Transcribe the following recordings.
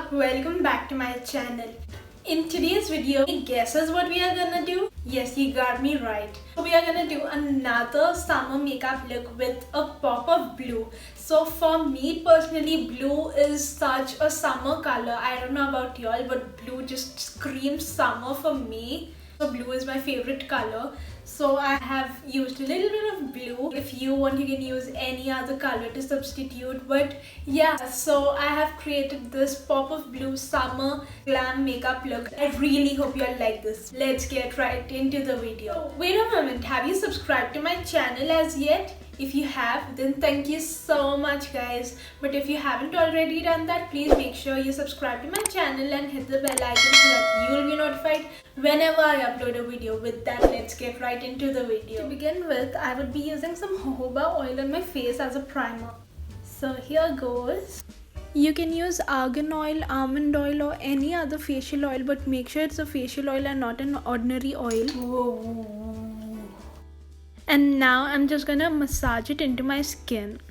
up? Welcome back to my channel. In today's video, any guesses what we are gonna do? Yes, you got me right. So we are gonna do another summer makeup look with a pop of blue. So for me personally, blue is such a summer color. I don't know about y'all, but blue just screams summer for me. So blue is my favorite color. So I have used a little bit of blue. If you want, you can use any other color to substitute. But yeah, so I have created this pop of blue summer glam makeup look. I really hope you all like this. Let's get right into the video. Wait a moment, have you subscribed to my channel as yet? If you have, then thank you so much guys. But if you haven't already done that, please make sure you subscribe to my channel and hit the bell icon so that you will be notified whenever I upload a video. With that, let's get right into the video. To begin with, I would be using some jojoba oil on my face as a primer. So here goes. You can use argan oil, almond oil or any other facial oil, but make sure it's a facial oil and not an ordinary oil. Whoa. And now I'm just gonna massage it into my skin.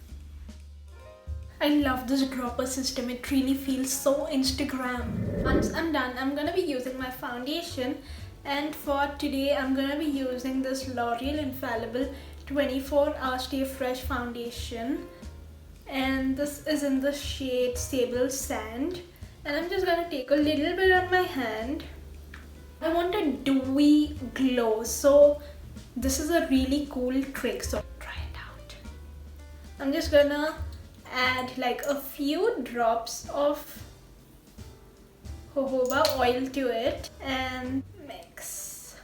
I love this dropper system. It really feels so Instagram. Once I'm done, I'm gonna be using my foundation. And for today, I'm gonna be using this L'Oreal Infallible 24 Hour Stay Fresh Foundation. And this is in the shade Sable Sand. And I'm just gonna take a little bit on my hand. I want a dewy glow. So this is a really cool trick, so try it out. I'm just gonna add like a few drops of jojoba oil to it and mix.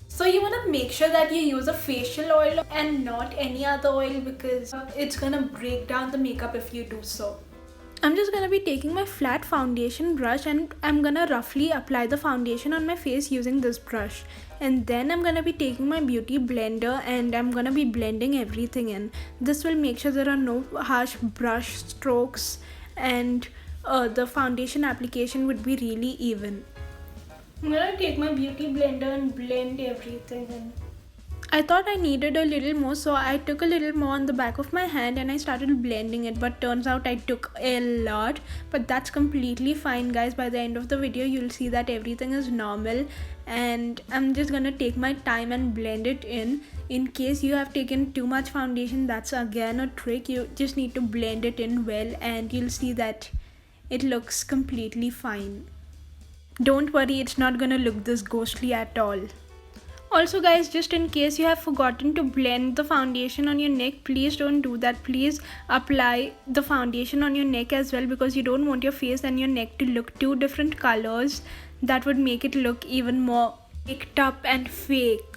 So you want to make sure that you use a facial oil and not any other oil because it's gonna break down the makeup if you do so. I'm just gonna be taking my flat foundation brush and I'm gonna roughly apply the foundation on my face using this brush. And then I'm gonna be taking my beauty blender and I'm gonna be blending everything in. This will make sure there are no harsh brush strokes and the foundation application would be really even. I'm gonna take my beauty blender and blend everything in. I thought I needed a little more, so I took a little more on the back of my hand and I started blending it, but turns out I took a lot. But that's completely fine guys. By the end of the video you'll see that everything is normal, and I'm just gonna take my time and blend it in. In case you have taken too much foundation, that's again a trick. You just need to blend it in well and you'll see that it looks completely fine. Don't worry, it's not gonna look this ghostly at all. Also guys, just in case you have forgotten to blend the foundation on your neck, please don't do that. Please apply the foundation on your neck as well because you don't want your face and your neck to look two different colors. That would make it look even more picked up and fake.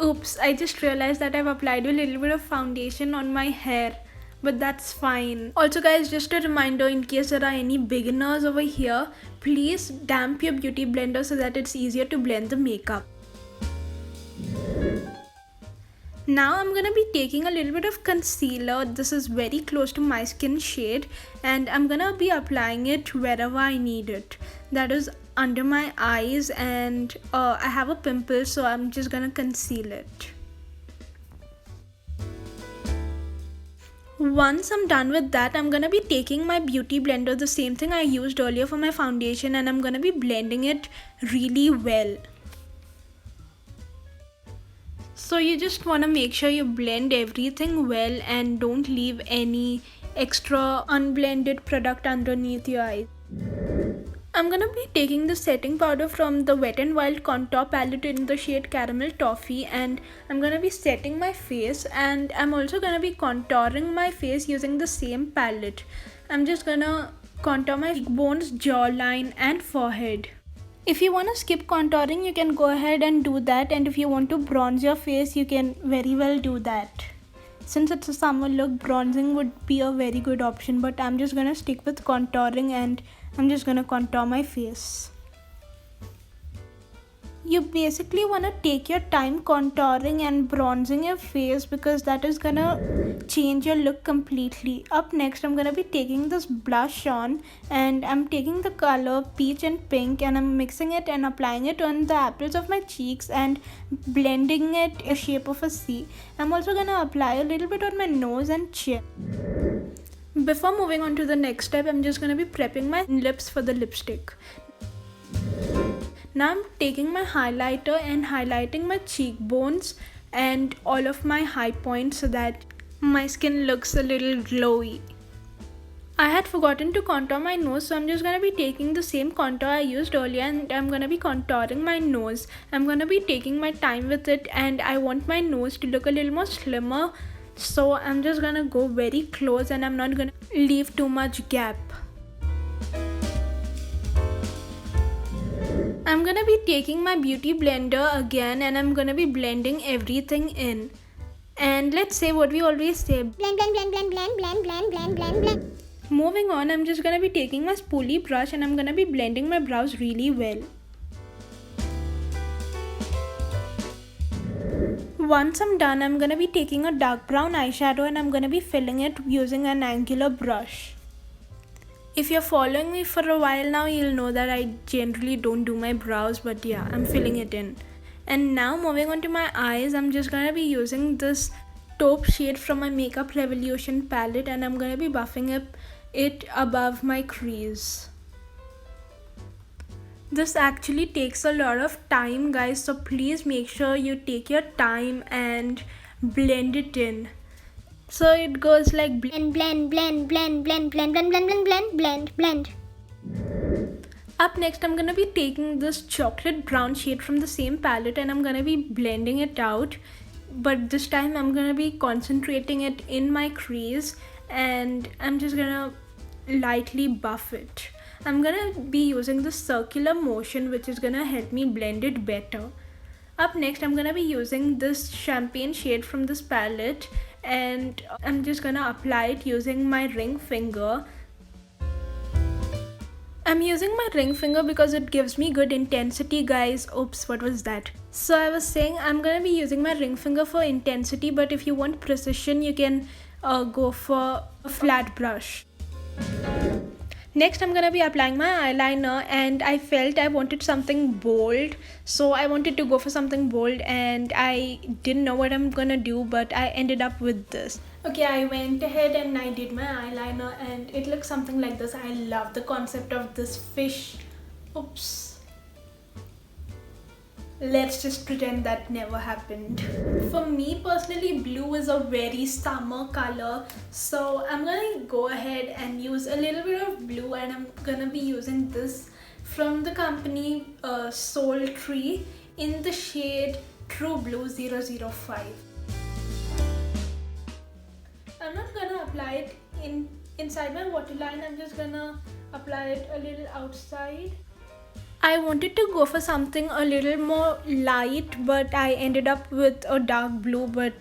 Oops, I just realized that I've applied a little bit of foundation on my hair. But that's fine. Also guys, just a reminder in case there are any beginners over here, please damp your beauty blender so that it's easier to blend the makeup. Now I'm gonna be taking a little bit of concealer. This is very close to my skin shade and I'm gonna be applying it wherever I need it. That is under my eyes and I have a pimple, so I'm just gonna conceal it. Once I'm done with that, I'm gonna be taking my beauty blender, the same thing I used earlier for my foundation, and I'm gonna be blending it really well. So you just wanna make sure you blend everything well and don't leave any extra unblended product underneath your eyes. I'm gonna be taking the setting powder from the Wet n Wild contour palette in the shade Caramel Toffee, and I'm gonna be setting my face, and I'm also gonna be contouring my face using the same palette. I'm just gonna contour my cheekbones, jawline and forehead. If you wanna skip contouring, you can go ahead and do that, and if you want to bronze your face, you can very well do that. Since it's a summer look, bronzing would be a very good option, but I'm just gonna stick with contouring and I'm just gonna contour my face. You basically wanna take your time contouring and bronzing your face because that is gonna change your look completely. Up next, I'm gonna be taking this blush on and I'm taking the color peach and pink and I'm mixing it and applying it on the apples of my cheeks and blending it in the shape of a C. I'm also gonna apply a little bit on my nose and chin. Before moving on to the next step, I'm just gonna be prepping my lips for the lipstick. Now I'm taking my highlighter and highlighting my cheekbones and all of my high points so that my skin looks a little glowy. I had forgotten to contour my nose, so I'm just gonna be taking the same contour I used earlier and I'm gonna be contouring my nose. I'm gonna be taking my time with it and I want my nose to look a little more slimmer. So I'm just gonna go very close and I'm not gonna leave too much gap. I'm gonna be taking my beauty blender again and I'm gonna be blending everything in. And let's say what we always say. Blend, blend, blend, blend, blend, blend, blend, blend, blend, blend. Moving on, I'm just gonna be taking my spoolie brush and I'm gonna be blending my brows really well. Once I'm done, I'm gonna be taking a dark brown eyeshadow and I'm gonna be filling it using an angular brush. If you're following me for a while now, you'll know that I generally don't do my brows, but yeah, I'm filling it in. And now moving on to my eyes, I'm just gonna be using this taupe shade from my Makeup Revolution palette and I'm gonna be buffing it above my crease. This actually takes a lot of time, guys, so please make sure you take your time and blend it in. So it goes like Blend, blend, blend, blend, blend, blend, blend, blend, blend, blend, blend. Up next, I'm gonna be taking this chocolate brown shade from the same palette and I'm gonna be blending it out. But this time I'm gonna be concentrating it in my crease and I'm just gonna lightly buff it. I'm gonna be using the circular motion which is gonna help me blend it better. Up next, I'm gonna be using this champagne shade from this palette and I'm just gonna apply it using my ring finger. I'm using my ring finger because it gives me good intensity, guys. Oops, what was that? So I was saying I'm gonna be using my ring finger for intensity, but if you want precision, you can go for a flat brush. Next, I'm gonna be applying my eyeliner and I felt I wanted something bold. So I wanted to go for something bold and I didn't know what I'm gonna do, but I ended up with this. Okay, I went ahead and I did my eyeliner and it looks something like this. I love the concept of this fish. Oops. Let's just pretend that never happened. For me personally, blue is a very summer color, so I'm gonna go ahead and use a little bit of blue and I'm gonna be using this from the company Soul Tree in the shade True Blue 005. I'm not gonna apply it inside my waterline, I'm just gonna apply it a little outside. I wanted to go for something a little more light, but I ended up with a dark blue. But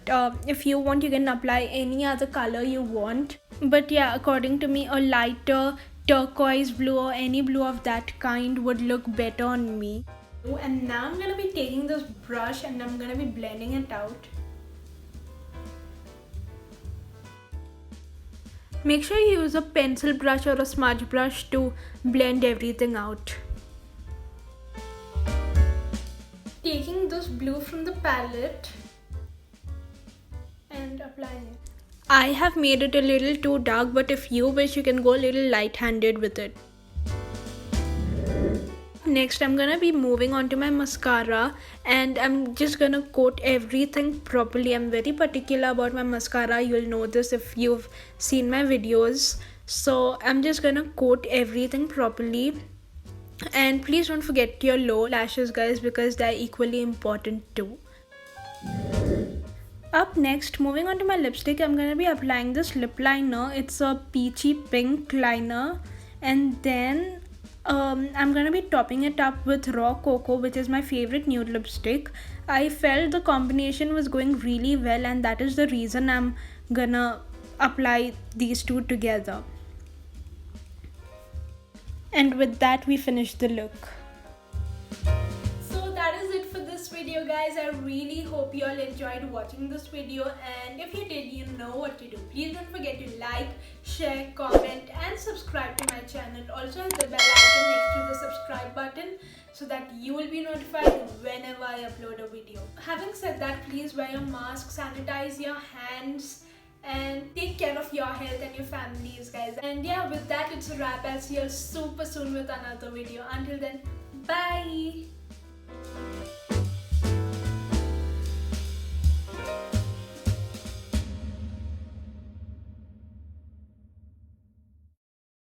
if you want, you can apply any other color you want. But yeah, according to me, a lighter turquoise blue or any blue of that kind would look better on me. And now I'm gonna be taking this brush and I'm gonna be blending it out. Make sure you use a pencil brush or a smudge brush to blend everything out. Taking this blue from the palette and applying it. I have made it a little too dark, but if you wish, you can go a little light-handed with it. Next, I'm gonna be moving on to my mascara and I'm just gonna coat everything properly. I'm very particular about my mascara. You'll know this if you've seen my videos. So I'm just gonna coat everything properly. And please don't forget your low lashes, guys, because they're equally important too. Up next, moving on to my lipstick, I'm gonna be applying this lip liner. It's a peachy pink liner, and then I'm gonna be topping it up with Raw Cocoa, which is my favorite nude lipstick. I felt the combination was going really well, and that is the reason I'm gonna apply these two together. And with that, we finish the look. So that is it for this video, guys. I really hope you all enjoyed watching this video, and if you did, you know what to do. Please don't forget to like, share, comment and subscribe to my channel. Also hit the bell icon next to the subscribe button so that you will be notified whenever I upload a video. Having said that, please wear your mask, sanitize your hands and take care of your health and your families, guys. And yeah, with that, it's a wrap. I'll see you super soon with another video. Until then, bye.